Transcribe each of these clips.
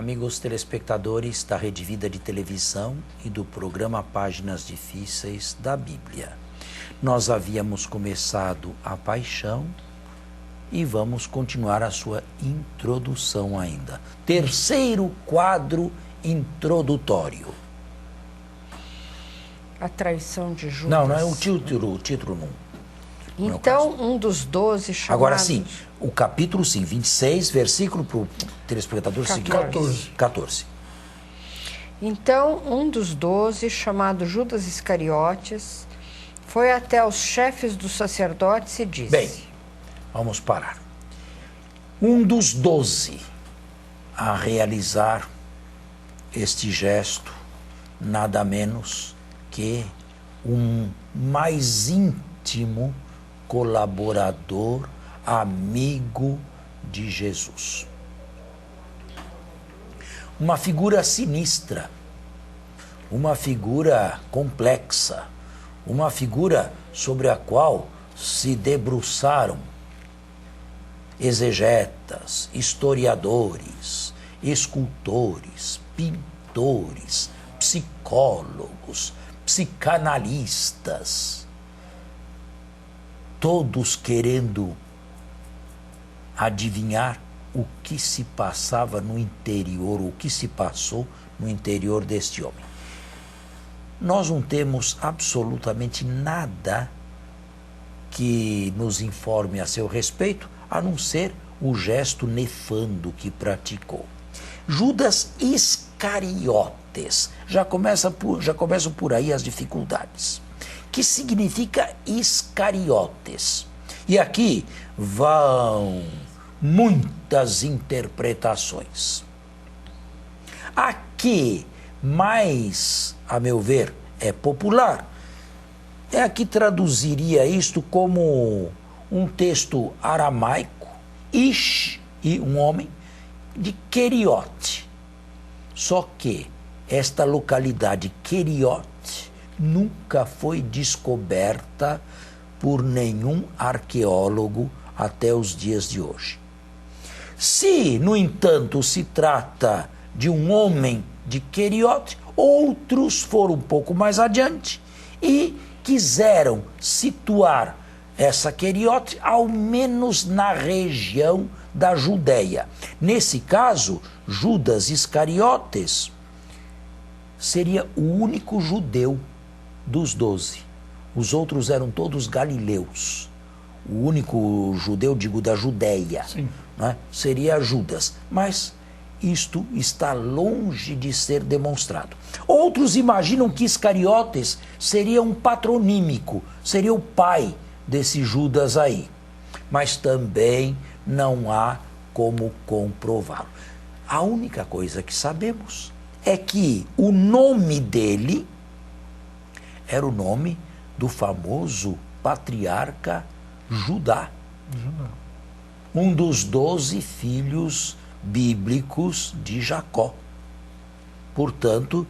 amigos telespectadores da Rede Vida de Televisão e do programa Páginas Difíceis da Bíblia. Nós havíamos começado a paixão e vamos continuar a sua introdução ainda. Terceiro quadro introdutório. A traição de Judas. Não é o título não. Então, um dos 12 chamados... Agora sim, o capítulo sim, 26, versículo para o telespectador seguinte. 14. Então, um dos 12, chamado Judas Iscariotes, foi até os chefes dos sacerdotes e disse... Bem, vamos parar. Um dos 12 a realizar este gesto, nada menos que um mais íntimo colaborador, amigo de Jesus. Uma figura sinistra, uma figura complexa, uma figura sobre a qual se debruçaram exegetas, historiadores, escultores, pintores, psicólogos, psicanalistas, todos querendo adivinhar o que se passava no interior, o que se passou no interior deste homem. Nós não temos absolutamente nada que nos informe a seu respeito, a não ser o gesto nefando que praticou. Judas Iscariotes, já começam por aí as dificuldades. Que significa Iscariotes? E aqui vão muitas interpretações. A que mais, a meu ver, é popular, é a que traduziria isto como um texto aramaico, Ish, e um homem, de Queriote. Só que esta localidade Queriote nunca foi descoberta por nenhum arqueólogo até os dias de hoje. Se, no entanto, se trata de um homem de Queriote, outros foram um pouco mais adiante e quiseram situar essa Queriote ao menos na região da Judéia. Nesse caso, Judas Iscariotes seria o único judeu dos 12. Os outros eram todos galileus. O único judeu, digo, da Judéia, né, seria Judas. Mas isto está longe de ser demonstrado. Outros imaginam que Iscariotes seria um patronímico, seria o pai desse Judas aí. Mas também não há como comprová-lo. A única coisa que sabemos é que o nome dele era o nome do famoso patriarca Judá. Um dos 12 filhos bíblicos de Jacó. Portanto,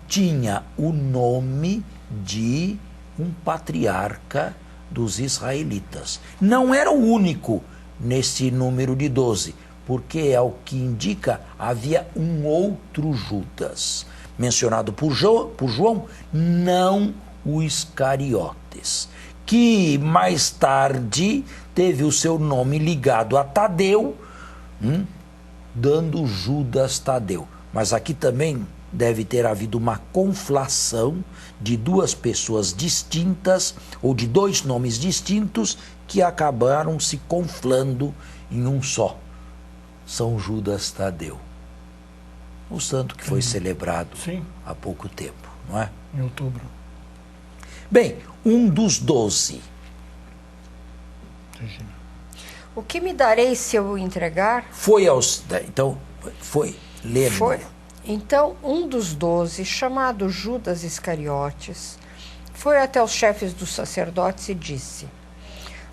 tinha o nome de um patriarca dos israelitas. Não era o único nesse número de 12, porque, ao que indica, havia um outro Judas, mencionado por João, não o Iscariotes, que mais tarde teve o seu nome ligado a Tadeu, dando Judas Tadeu. Mas aqui também deve ter havido uma conflação de duas pessoas distintas, ou de dois nomes distintos, que acabaram se conflando em um só. São Judas Tadeu. O santo que foi celebrado há pouco tempo, não é? Em outubro. Bem, um dos 12. O que me darei se eu o entregar? Foi aos... Então, foi. Lê de novo. Então, um dos 12, chamado Judas Iscariotes, foi até os chefes dos sacerdotes e disse: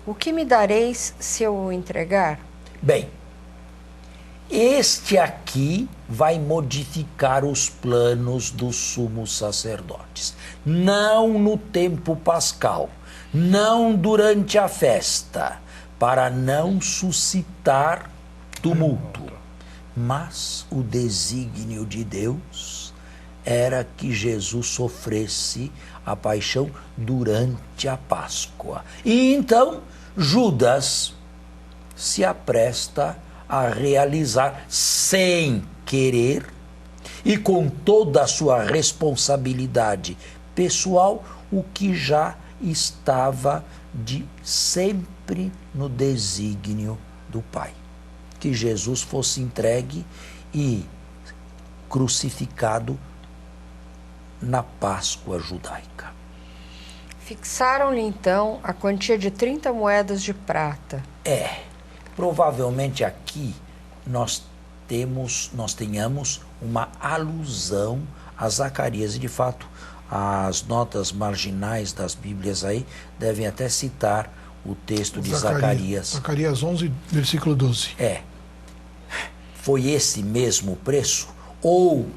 o que me dareis se eu o entregar? Bem, este aqui vai modificar os planos dos sumos sacerdotes. Não no tempo pascal, não durante a festa, para não suscitar tumulto. Mas o desígnio de Deus era que Jesus sofresse a paixão durante a Páscoa. E então Judas se apresta a realizar, sem querer e com toda a sua responsabilidade pessoal, o que já estava de sempre no desígnio do Pai. Que Jesus fosse entregue e crucificado na Páscoa judaica. Fixaram-lhe então a quantia de 30 moedas de prata. Provavelmente aqui nós tenhamos uma alusão a Zacarias. E de fato, as notas marginais das Bíblias aí devem até citar o texto de Zacarias. Zacarias 11, versículo 12. Foi esse mesmo preço? Ou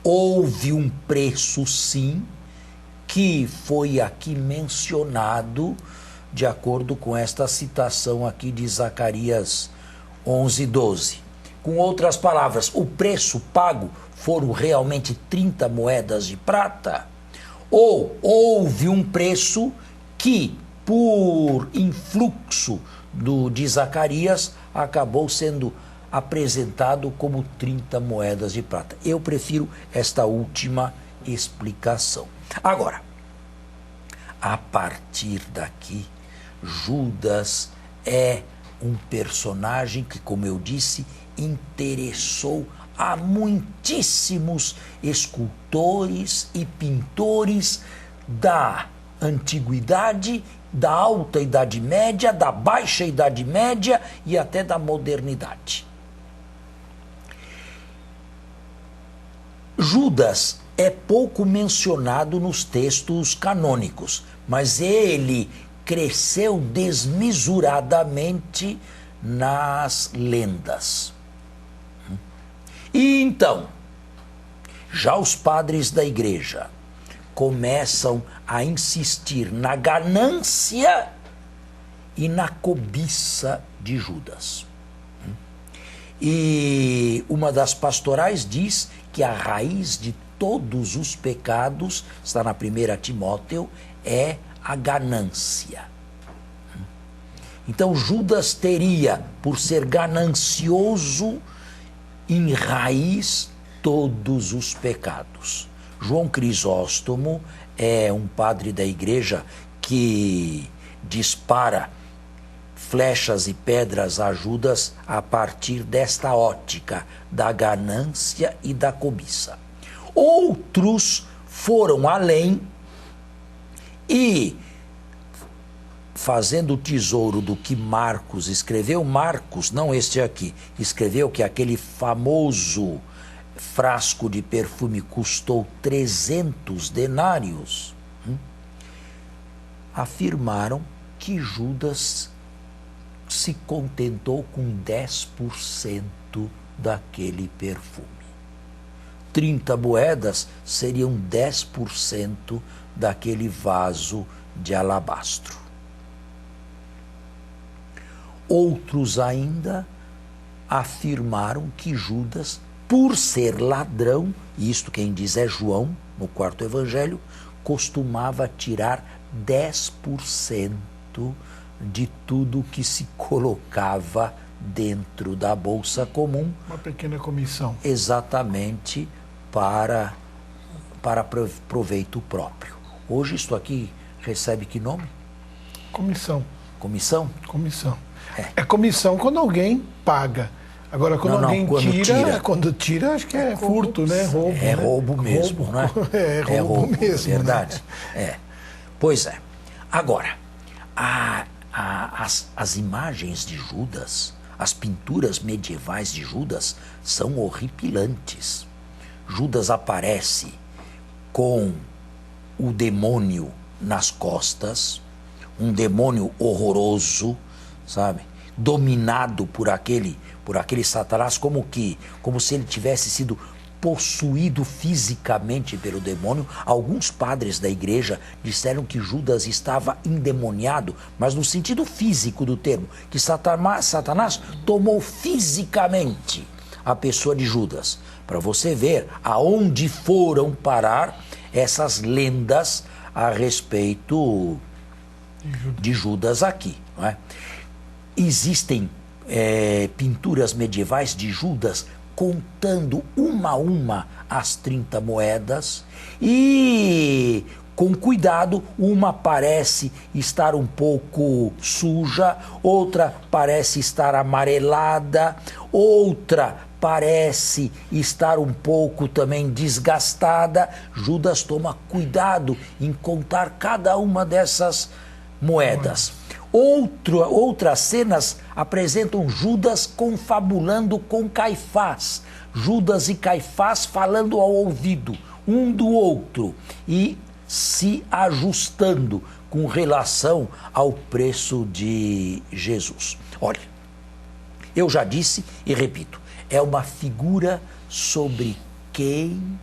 houve um preço, sim, que foi aqui mencionado de acordo com esta citação aqui de Zacarias 11, 12. Com outras palavras, o preço pago foram realmente 30 moedas de prata? Ou houve um preço que, por influxo de Zacarias, acabou sendo apresentado como 30 moedas de prata? Eu prefiro esta última explicação. Agora, a partir daqui, Judas é um personagem que, como eu disse, interessou a muitíssimos escultores e pintores da antiguidade, da alta Idade Média, da baixa Idade Média e até da modernidade. Judas é pouco mencionado nos textos canônicos, mas ele cresceu desmesuradamente nas lendas. E então, já os padres da igreja começam a insistir na ganância e na cobiça de Judas. E uma das pastorais diz que a raiz de todos os pecados, está na 1 Timóteo, é a ganância. Então Judas teria, por ser ganancioso, em raiz todos os pecados. João Crisóstomo é um padre da igreja que dispara flechas e pedras a Judas a partir desta ótica da ganância e da cobiça. Outros foram além e, fazendo tesouro do que Marcos escreveu, Marcos, não este aqui, escreveu que aquele famoso frasco de perfume custou 300 denários, afirmaram que Judas se contentou com 10% daquele perfume. 30 moedas seriam 10% daquele vaso de alabastro. Outros ainda afirmaram que Judas, por ser ladrão, e isto quem diz é João, no 4º evangelho, costumava tirar 10% de tudo que se colocava dentro da bolsa comum. Uma pequena comissão. Exatamente para proveito próprio. Hoje isto aqui recebe que nome? Comissão. Comissão? Comissão. É comissão quando alguém paga. Agora, quando alguém quando tira, acho que é furto, né? Roubo. É roubo mesmo, não é? É roubo mesmo. Verdade. Né? Pois é. Agora, as imagens de Judas, as pinturas medievais de Judas são horripilantes. Judas aparece com o demônio nas costas, um demônio horroroso, sabe? Dominado por aquele Satanás, como se ele tivesse sido possuído fisicamente pelo demônio. Alguns padres da igreja disseram que Judas estava endemoniado, mas no sentido físico do termo, que Satanás tomou fisicamente a pessoa de Judas, para você ver aonde foram parar essas lendas a respeito de Judas aqui. Não é? Existem pinturas medievais de Judas contando uma a uma as 30 moedas e, com cuidado, uma parece estar um pouco suja, outra parece estar amarelada, outra parece estar um pouco também desgastada. Judas toma cuidado em contar cada uma dessas moedas. Outras cenas apresentam Judas confabulando com Caifás. Judas e Caifás falando ao ouvido um do outro e se ajustando com relação ao preço de Jesus. Olha, eu já disse e repito, é uma figura sobre quem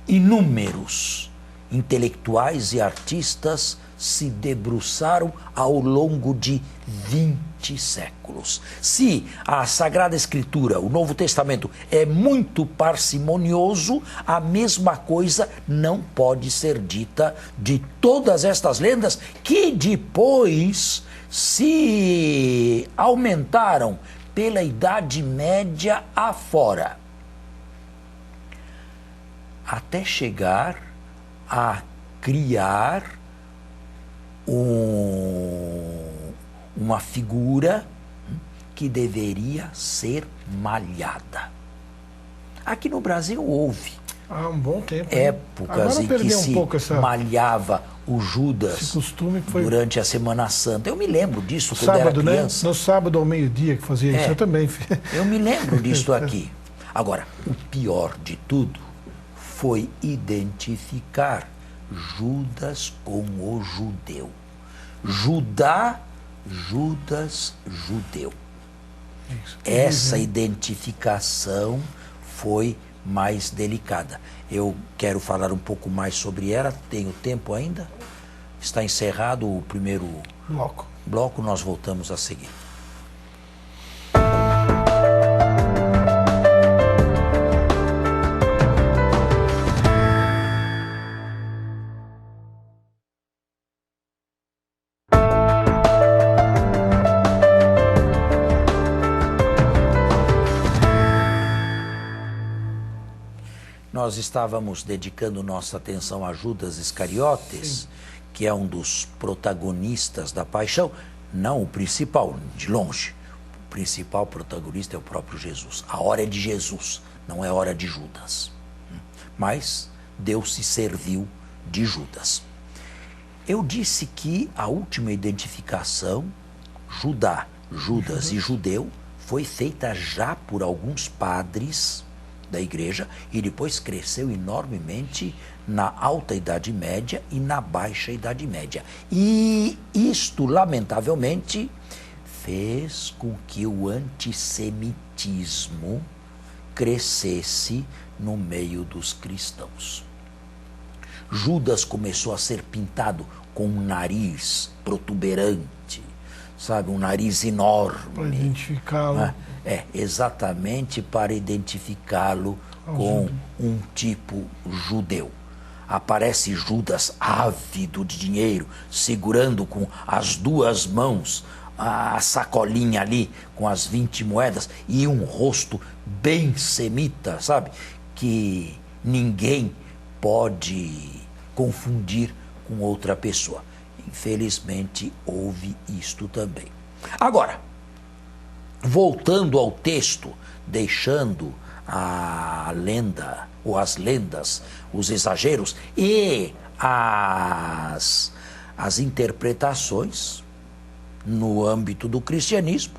inúmeros intelectuais e artistas se debruçaram ao longo de 20 séculos. Se a Sagrada Escritura, o Novo Testamento, é muito parcimonioso, a mesma coisa não pode ser dita de todas estas lendas que depois se aumentaram pela Idade Média afora, até chegar a criar uma figura que deveria ser malhada. Aqui no Brasil houve há um bom tempo, épocas em que se malhava o Judas esse costume foi durante a Semana Santa. Eu me lembro disso quando sábado, era criança. Né? No sábado ao meio-dia que fazia isso, eu também. Eu me lembro disso aqui. Agora, o pior de tudo foi identificar Judas com o judeu. Judá, Judas, judeu. Essa identificação foi mais delicada. Eu quero falar um pouco mais sobre ela. Tenho tempo ainda? Está encerrado o primeiro bloco. Nós voltamos a seguir. Nós estávamos dedicando nossa atenção a Judas Iscariotes, que é um dos protagonistas da paixão, não o principal, de longe. O principal protagonista é o próprio Jesus. A hora é de Jesus, não é hora de Judas. Mas Deus se serviu de Judas. Eu disse que a última identificação, Judá, Judas e judeu, foi feita já por alguns padres da igreja e depois cresceu enormemente na Alta Idade Média e na Baixa Idade Média. E isto, lamentavelmente, fez com que o antissemitismo crescesse no meio dos cristãos. Judas começou a ser pintado com um nariz protuberante, sabe, um nariz enorme. Para identificá-lo. Exatamente para identificá-lo com um tipo judeu. Aparece Judas ávido de dinheiro, segurando com as duas mãos a sacolinha ali com as 20 moedas e um rosto bem semita, sabe? Que ninguém pode confundir com outra pessoa. Infelizmente, houve isto também. Agora, voltando ao texto, deixando a lenda, ou as lendas, os exageros e as interpretações no âmbito do cristianismo,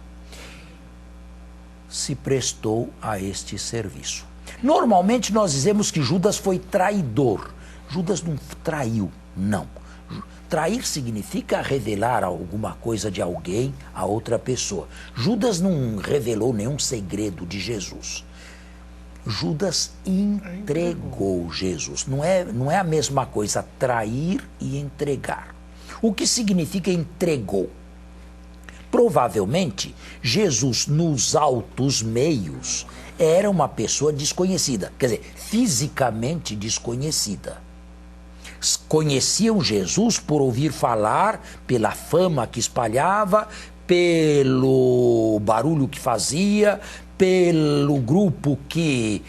se prestou a este serviço. Normalmente nós dizemos que Judas foi traidor. Judas não traiu, não. Trair significa revelar alguma coisa de alguém a outra pessoa. Judas não revelou nenhum segredo de Jesus. Judas entregou Jesus. Não é a mesma coisa trair e entregar. O que significa entregou? Provavelmente, Jesus, nos altos meios, era uma pessoa desconhecida, quer dizer, fisicamente desconhecida. Conheciam Jesus por ouvir falar, pela fama que espalhava, pelo barulho que fazia, pelo grupo que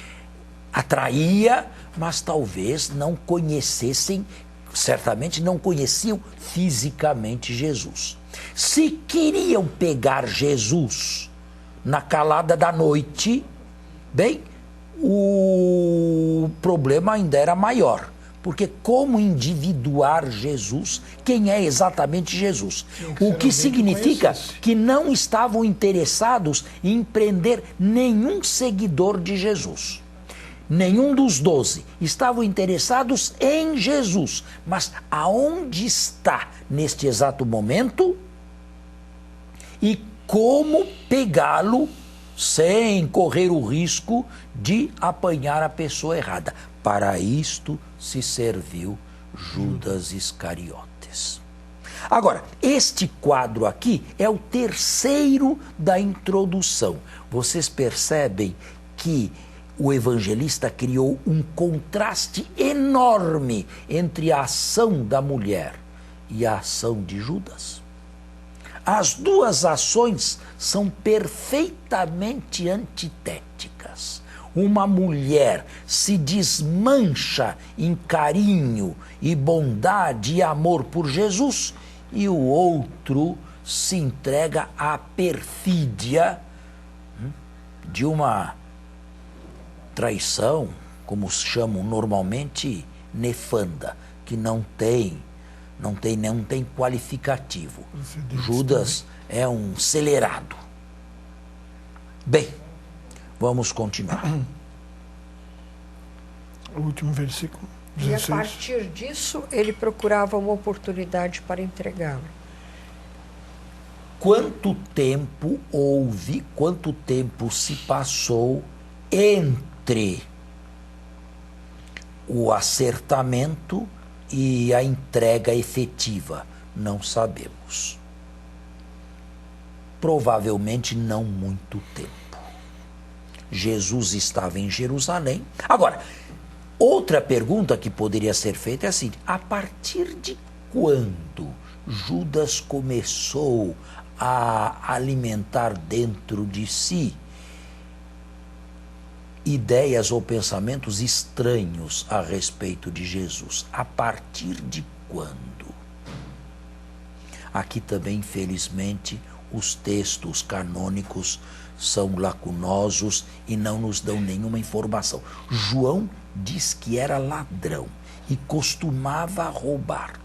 atraía, mas talvez não conhecessem, certamente não conheciam fisicamente Jesus. Se queriam pegar Jesus na calada da noite, bem, o problema ainda era maior. Porque como individuar Jesus? Quem é exatamente Jesus? O que significa que não estavam interessados em prender nenhum seguidor de Jesus. Nenhum dos 12 estavam interessados em Jesus. Mas aonde está neste exato momento? E como pegá-lo sem correr o risco de apanhar a pessoa errada? Para isto se serviu Judas Iscariotes. Agora, este quadro aqui é o terceiro da introdução. Vocês percebem que o evangelista criou um contraste enorme entre a ação da mulher e a ação de Judas. As duas ações são perfeitamente antitéticas. Uma mulher se desmancha em carinho e bondade e amor por Jesus, e o outro se entrega à perfídia de uma traição, como chamam normalmente, nefanda, que não tem qualificativo. Judas é um acelerado. Bem, vamos continuar. O último versículo, 16. E a partir disso, ele procurava uma oportunidade para entregá-lo. Quanto tempo houve, quanto tempo se passou entre o acertamento e a entrega efetiva? Não sabemos. Provavelmente não muito tempo. Jesus estava em Jerusalém. Agora, outra pergunta que poderia ser feita é assim: a partir de quando Judas começou a alimentar dentro de si ideias ou pensamentos estranhos a respeito de Jesus? A partir de quando? Aqui também, infelizmente, os textos canônicos são lacunosos e não nos dão nenhuma informação. João diz que era ladrão e costumava roubar.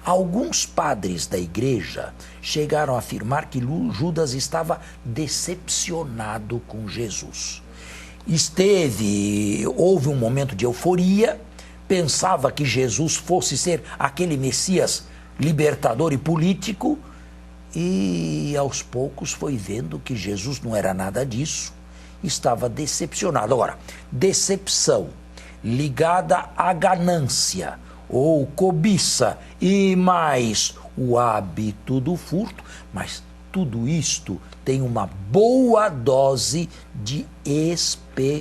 Alguns padres da igreja chegaram a afirmar que Judas estava decepcionado com Jesus. Houve um momento de euforia, pensava que Jesus fosse ser aquele Messias libertador e político, e aos poucos foi vendo que Jesus não era nada disso, estava decepcionado. Agora, decepção ligada à ganância ou cobiça e mais o hábito do furto, mas tudo isto tem uma boa dose de especulação.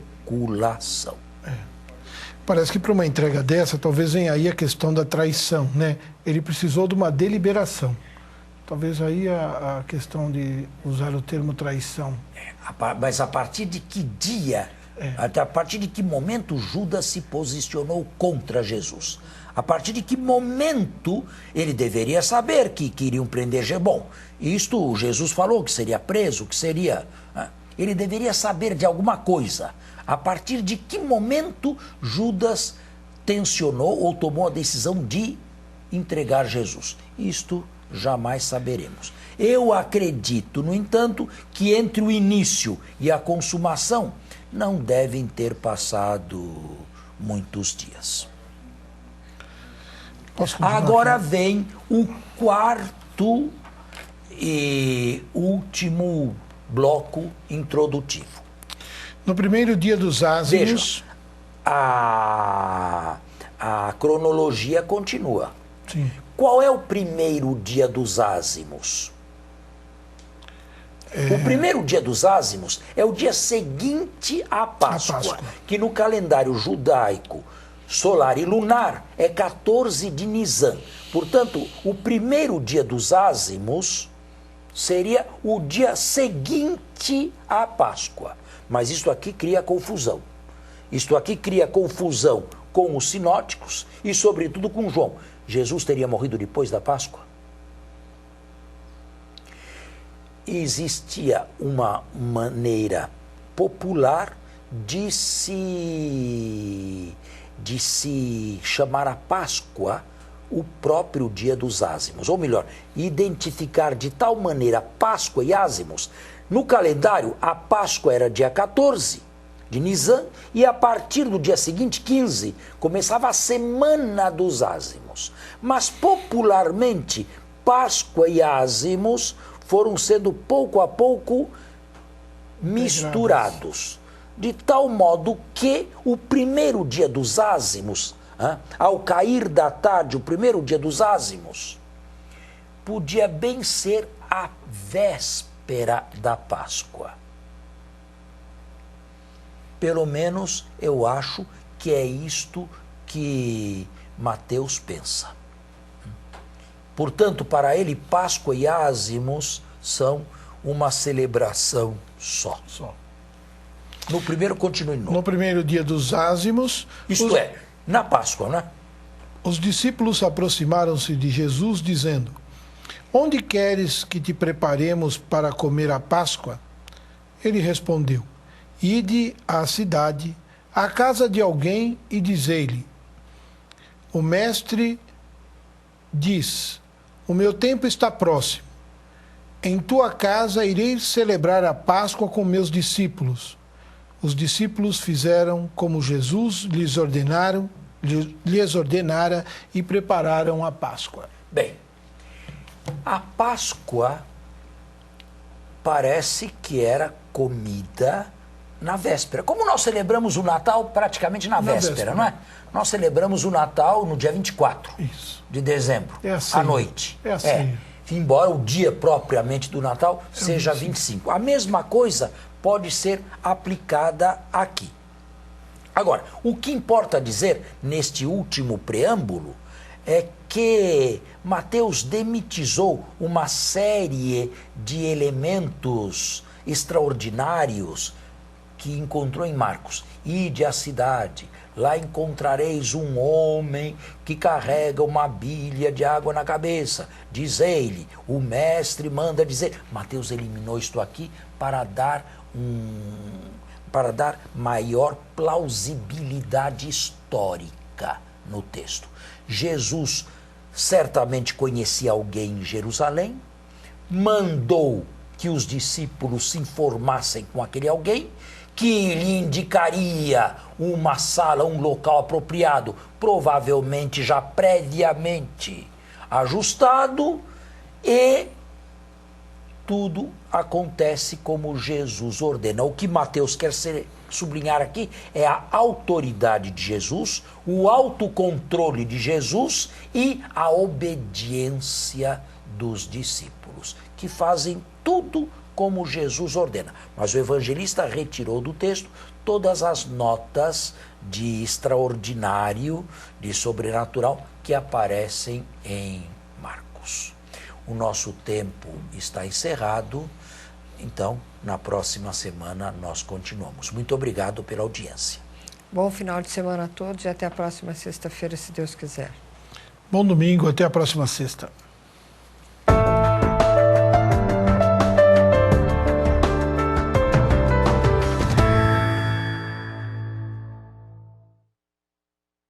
Parece que para uma entrega dessa, talvez venha aí a questão da traição, né? Ele precisou de uma deliberação. Talvez aí a questão de usar o termo traição. Mas a partir de que dia, a partir de que momento Judas se posicionou contra Jesus? A partir de que momento ele deveria saber que queriam prender Jesus? Bom, isto Jesus falou que seria preso, que seria... Ele deveria saber de alguma coisa. A partir de que momento Judas tensionou ou tomou a decisão de entregar Jesus? Isto jamais saberemos. Eu acredito, no entanto, que entre o início e a consumação não devem ter passado muitos dias. Agora vem o quarto e último bloco introdutivo. No primeiro dia dos ázimos... Veja, a cronologia continua. Sim. Qual é o primeiro dia dos ázimos? O primeiro dia dos ázimos é o dia seguinte à Páscoa, que no calendário judaico solar e lunar é 14 de Nisan. Portanto, o primeiro dia dos ázimos seria o dia seguinte à Páscoa. Mas isso aqui cria confusão. Isto aqui cria confusão com os sinóticos e, sobretudo, com João. Jesus teria morrido depois da Páscoa? Existia uma maneira popular de se chamar a Páscoa o próprio dia dos ázimos, ou melhor, identificar de tal maneira Páscoa e ázimos. No calendário, a Páscoa era dia 14 de Nisan e a partir do dia seguinte, 15, começava a semana dos ázimos. Mas popularmente, Páscoa e ázimos foram sendo pouco a pouco misturados, de tal modo que o primeiro dia dos ázimos, ao cair da tarde, o primeiro dia dos ázimos, podia bem ser a véspera da Páscoa. Pelo menos eu acho que é isto que Mateus pensa. Portanto, para ele, Páscoa e ázimos são uma celebração só. No primeiro, continue de novo. No primeiro dia dos ázimos... Isto é, na Páscoa, né? Os discípulos aproximaram-se de Jesus, dizendo: Onde queres que te preparemos para comer a Páscoa? Ele respondeu: Ide à cidade, à casa de alguém, e dizei-lhe: O mestre diz: O meu tempo está próximo. Em tua casa irei celebrar a Páscoa com meus discípulos. Os discípulos fizeram como Jesus lhes ordenara e prepararam a Páscoa. Bem, a Páscoa parece que era comida na véspera. Como nós celebramos o Natal praticamente na véspera, não é? Nós celebramos o Natal no dia 24 de dezembro, à noite. É assim. Embora o dia propriamente do Natal seja 25. A mesma coisa pode ser aplicada aqui. Agora, o que importa dizer neste último preâmbulo é que Mateus demitizou uma série de elementos extraordinários que encontrou em Marcos. Ide à cidade, lá encontrareis um homem que carrega uma bilha de água na cabeça. Dizei-lhe, o mestre manda dizer. Mateus eliminou isto aqui para dar maior plausibilidade histórica no texto. Jesus certamente conhecia alguém em Jerusalém, mandou que os discípulos se informassem com aquele alguém, que lhe indicaria uma sala, um local apropriado, provavelmente já previamente ajustado, e tudo acontece como Jesus ordena. O que Mateus quer sublinhar aqui é a autoridade de Jesus, o autocontrole de Jesus e a obediência dos discípulos, que fazem tudo como Jesus ordena. Mas o evangelista retirou do texto todas as notas de extraordinário, de sobrenatural, que aparecem em Marcos. O nosso tempo está encerrado, então, na próxima semana nós continuamos. Muito obrigado pela audiência. Bom final de semana a todos e até a próxima sexta-feira, se Deus quiser. Bom domingo, até a próxima sexta.